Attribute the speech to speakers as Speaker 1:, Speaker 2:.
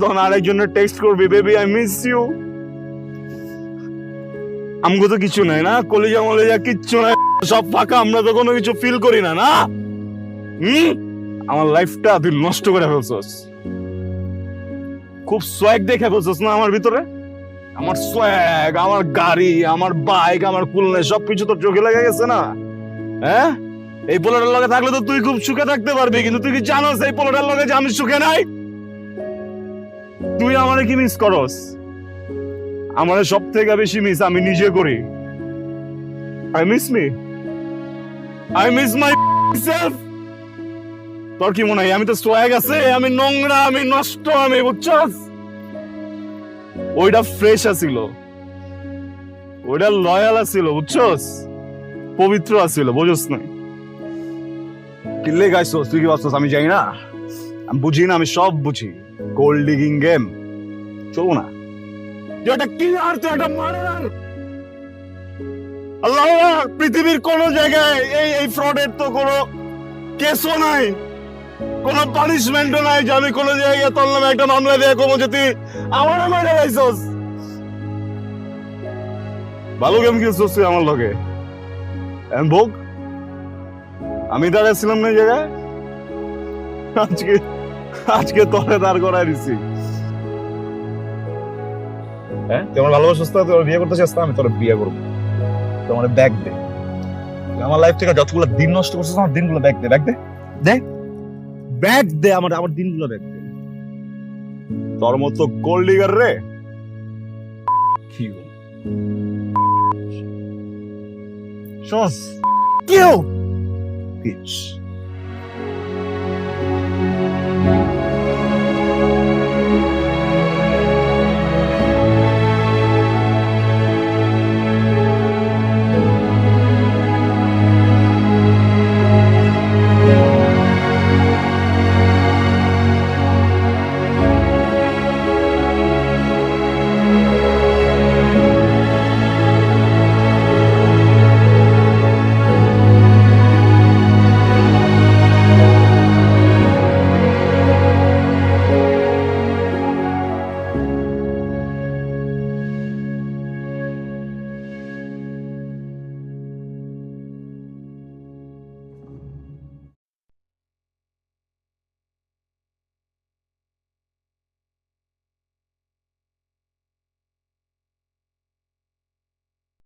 Speaker 1: তখন আরেকজনের টেক্সট করবি, বেবি আই মিস ইউ। আমগো তো কিছু নাই না, কলিজা মলিজা কিচ্ছু নাই, সব ফাঁকা, আমরা তো কোনো কিছু ফিল করি না না। আমার লাইফটা তুই নষ্ট করে ফেলছস। খুব সোয়াগ দেখে ফেলছস না আমার ভিতরে। আমার সোয়াগ, আমার গাড়ি, আমার বাইক, আমার কুলনে সবকিছু তো চোখে লেগে গেছে না। হ্যাঁ, এই পোলাটার লগে থাকলে তো তুই খুব সুখে থাকতে পারবি, কিন্তু তুই কি জানোস এই পোলাটার লগে যে আমি সুখে নাই? তুই আমারে কি মিস করস? আমারে সব থেকে বেশি মিস আমি নিজে করি। I miss me, I miss my self. তোর কি মনে হয় আমি তো সোয়াগ আছে, আমি নোংরা, আমি নষ্ট, আমি বুঝছস? ওইটা ফ্রেশ আছিল, ওইটা লয়াল আছিল, বুঝছস? পবিত্র আছিল, বুঝছস না? কিল্লে গাইছস তুই কি ভাবছস আমি জানি না? আমি বুঝি না, আমি সব বুঝি। গোল্ড ডিগিং গেম চলো না, তুই একটা কিলার, তুই একটা মার্ডারার। আল্লাহ, পৃথিবীর কোন জায়গায় এই এই ফ্রডের তো কোনো কেসও নাই, কোনো পানিশমেন্টও নাই যে আমি কোন জায়গায় তোর নামে একটা মামলা দিয়ে কমো যে তুই আমার মাইরে গাইছস। ভালো গেম খেলছস তুই আমার লগে। ভোগ আমি দাঁড়াইছিলাম না এই জায়গায়, আজকে আজকে তোরে দাঁড় করাই দিছি। হ্যাঁ, তুই আমার ভালোবাসিস না, তুই বিয়ে করতে চাস না, আমি তোর বিয়ে করবো। তোমার ব্যাগ দে, আমার লাইফ থেকে যতগুলো দিন নষ্ট করছিস আমার দিনগুলো ব্যাগ দে, ব্যাগ দে, দে ব্যাগ দে, আমার আমার দিনগুলো ব্যাগ দে। তোর মতো গোল্ড ডিগার রে কি সস কেউ